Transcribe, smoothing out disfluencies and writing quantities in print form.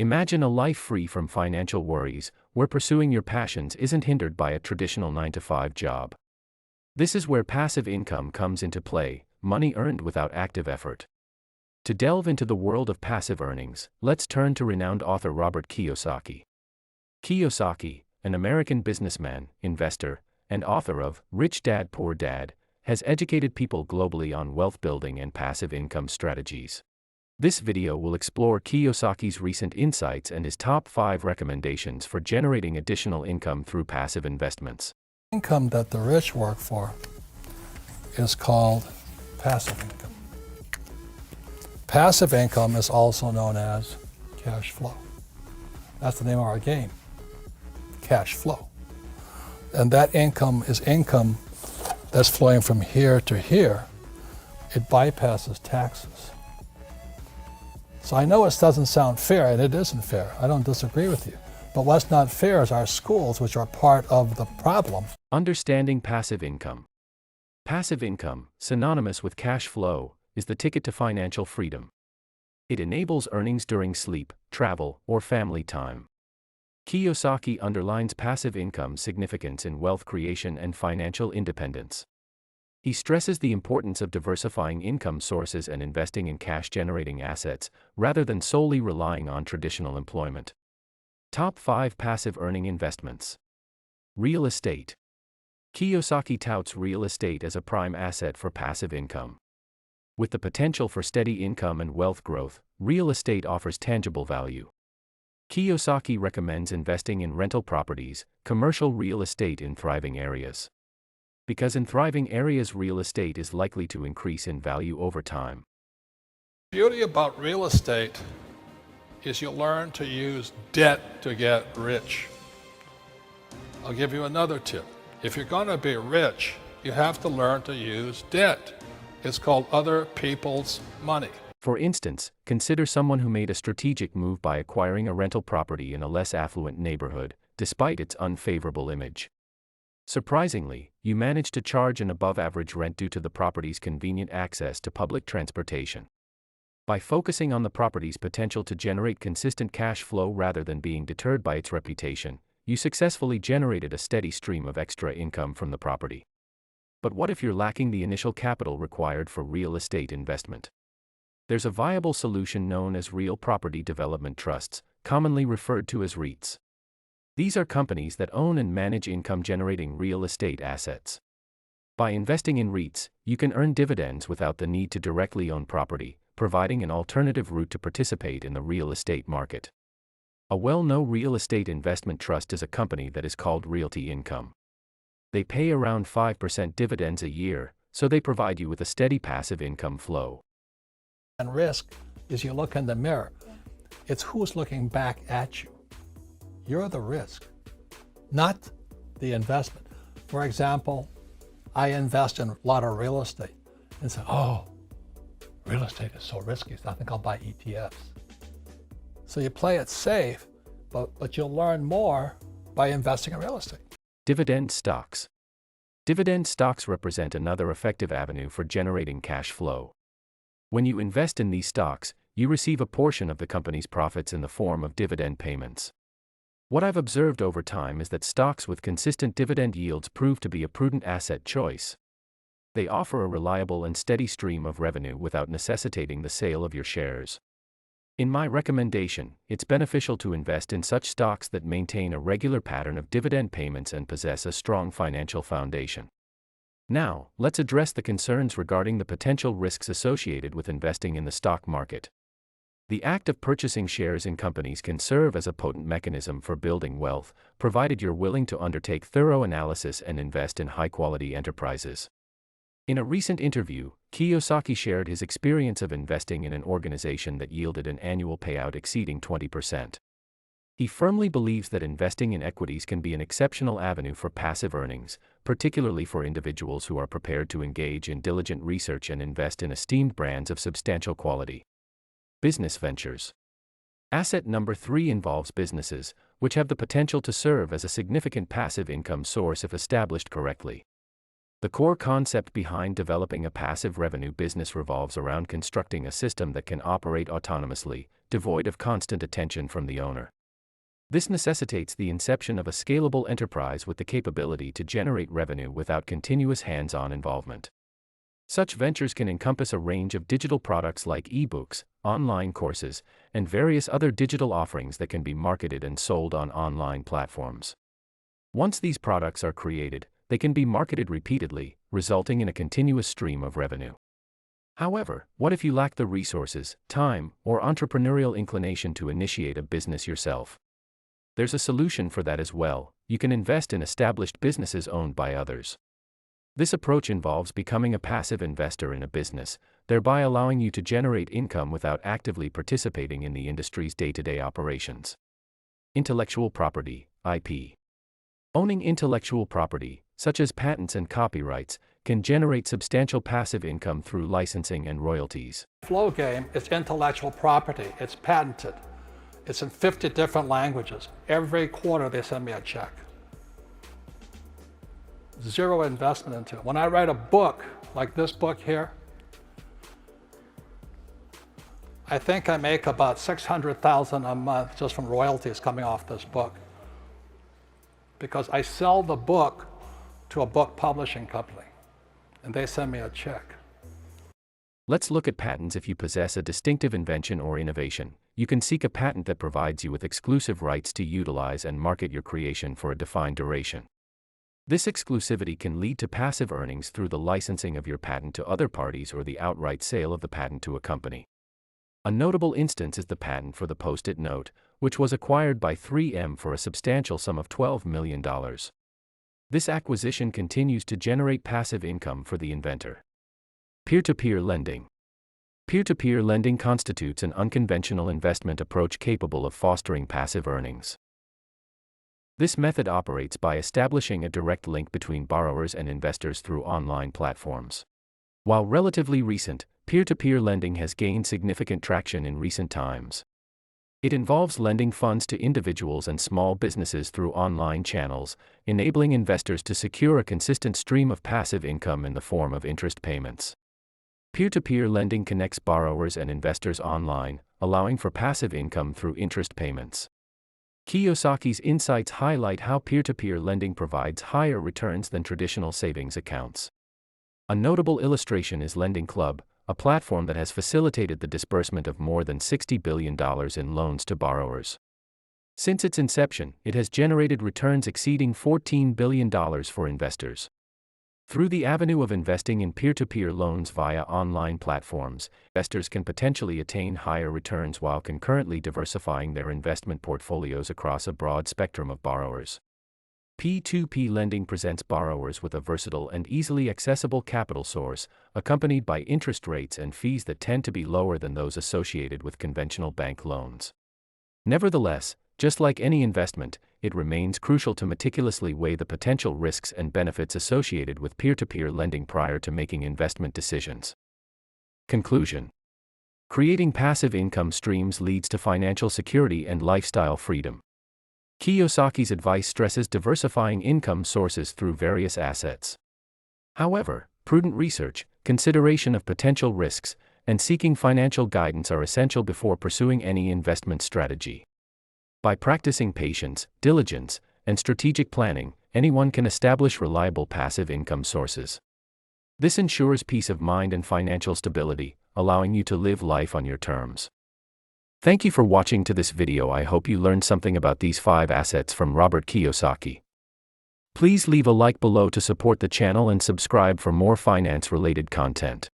Imagine a life free from financial worries, where pursuing your passions isn't hindered by a traditional 9-to-5 job. This is where passive income comes into play, money earned without active effort. To delve into the world of passive earnings, let's turn to renowned author Robert Kiyosaki. Kiyosaki, an American businessman, investor, and author of Rich Dad Poor Dad, has educated people globally on wealth building and passive income strategies. This video will explore Kiyosaki's recent insights and his top 5 recommendations for generating additional income through passive investments. Income that the rich work for is called passive income. Passive income is also known as cash flow. That's the name of our game, cash flow. And that income is income that's flowing from here to here. It bypasses taxes. So I know it doesn't sound fair, and it isn't fair. I don't disagree with you. But what's not fair is our schools, which are part of the problem. Understanding passive income. Passive income, synonymous with cash flow, is the ticket to financial freedom. It enables earnings during sleep, travel, or family time. Kiyosaki underlines passive income's significance in wealth creation and financial independence. He stresses the importance of diversifying income sources and investing in cash-generating assets, rather than solely relying on traditional employment. Top 5 passive earning investments. Real estate. Kiyosaki touts real estate as a prime asset for passive income. With the potential for steady income and wealth growth, real estate offers tangible value. Kiyosaki recommends investing in rental properties, commercial real estate in thriving areas. Because in thriving areas, real estate is likely to increase in value over time. The beauty about real estate is you learn to use debt to get rich. I'll give you another tip. If you're going to be rich, you have to learn to use debt. It's called other people's money. For instance, consider someone who made a strategic move by acquiring a rental property in a less affluent neighborhood, despite its unfavorable image. Surprisingly, you managed to charge an above-average rent due to the property's convenient access to public transportation. By focusing on the property's potential to generate consistent cash flow rather than being deterred by its reputation, you successfully generated a steady stream of extra income from the property. But what if you're lacking the initial capital required for real estate investment? There's a viable solution known as real property development trusts, commonly referred to as REITs. These are companies that own and manage income-generating real estate assets. By investing in REITs, you can earn dividends without the need to directly own property, providing an alternative route to participate in the real estate market. A well-known real estate investment trust is a company that is called Realty Income. They pay around 5% dividends a year, so they provide you with a steady passive income flow. And risk is you look in the mirror. It's who's looking back at you. You're the risk, not the investment. For example, I invest in a lot of real estate and say, oh, real estate is so risky, so I think I'll buy ETFs. So you play it safe, but you'll learn more by investing in real estate. Dividend stocks. Dividend stocks represent another effective avenue for generating cash flow. When you invest in these stocks, you receive a portion of the company's profits in the form of dividend payments. What I've observed over time is that stocks with consistent dividend yields prove to be a prudent asset choice. They offer a reliable and steady stream of revenue without necessitating the sale of your shares. In my recommendation, it's beneficial to invest in such stocks that maintain a regular pattern of dividend payments and possess a strong financial foundation. Now, let's address the concerns regarding the potential risks associated with investing in the stock market. The act of purchasing shares in companies can serve as a potent mechanism for building wealth, provided you're willing to undertake thorough analysis and invest in high-quality enterprises. In a recent interview, Kiyosaki shared his experience of investing in an organization that yielded an annual payout exceeding 20%. He firmly believes that investing in equities can be an exceptional avenue for passive earnings, particularly for individuals who are prepared to engage in diligent research and invest in esteemed brands of substantial quality. Business ventures. Asset number 3 involves businesses, which have the potential to serve as a significant passive income source if established correctly. The core concept behind developing a passive revenue business revolves around constructing a system that can operate autonomously, devoid of constant attention from the owner. This necessitates the inception of a scalable enterprise with the capability to generate revenue without continuous hands-on involvement. Such ventures can encompass a range of digital products like ebooks, online courses, and various other digital offerings that can be marketed and sold on online platforms. Once these products are created, they can be marketed repeatedly, resulting in a continuous stream of revenue. However, what if you lack the resources, time, or entrepreneurial inclination to initiate a business yourself? There's a solution for that as well. You can invest in established businesses owned by others. This approach involves becoming a passive investor in a business, thereby allowing you to generate income without actively participating in the industry's day-to-day operations. Intellectual property, IP. Owning intellectual property, such as patents and copyrights, can generate substantial passive income through licensing and royalties. Flow game is intellectual property. It's patented. It's in 50 different languages. Every quarter they send me a check. Zero investment into it. When I write a book, like this book here, I think I make about $600,000 a month just from royalties coming off this book. Because I sell the book to a book publishing company, and they send me a check. Let's look at patents. If you possess a distinctive invention or innovation, you can seek a patent that provides you with exclusive rights to utilize and market your creation for a defined duration. This exclusivity can lead to passive earnings through the licensing of your patent to other parties or the outright sale of the patent to a company. A notable instance is the patent for the Post-it note, which was acquired by 3M for a substantial sum of $12 million. This acquisition continues to generate passive income for the inventor. Peer-to-peer lending. Peer-to-peer lending constitutes an unconventional investment approach capable of fostering passive earnings. This method operates by establishing a direct link between borrowers and investors through online platforms. While relatively recent, peer-to-peer lending has gained significant traction in recent times. It involves lending funds to individuals and small businesses through online channels, enabling investors to secure a consistent stream of passive income in the form of interest payments. Peer-to-peer lending connects borrowers and investors online, allowing for passive income through interest payments. Kiyosaki's insights highlight how peer-to-peer lending provides higher returns than traditional savings accounts. A notable illustration is Lending Club, a platform that has facilitated the disbursement of more than $60 billion in loans to borrowers. Since its inception, it has generated returns exceeding $14 billion for investors. Through the avenue of investing in peer-to-peer loans via online platforms, investors can potentially attain higher returns while concurrently diversifying their investment portfolios across a broad spectrum of borrowers. P2P lending presents borrowers with a versatile and easily accessible capital source, accompanied by interest rates and fees that tend to be lower than those associated with conventional bank loans. Nevertheless, just like any investment, it remains crucial to meticulously weigh the potential risks and benefits associated with peer-to-peer lending prior to making investment decisions. Conclusion: creating passive income streams leads to financial security and lifestyle freedom. Kiyosaki's advice stresses diversifying income sources through various assets. However, prudent research, consideration of potential risks, and seeking financial guidance are essential before pursuing any investment strategy. By practicing patience, diligence, and strategic planning, anyone can establish reliable passive income sources. This ensures peace of mind and financial stability, allowing you to live life on your terms. Thank you for watching to this video. I hope you learned something about these 5 assets from Robert Kiyosaki. Please leave a like below to support the channel and subscribe for more finance-related content.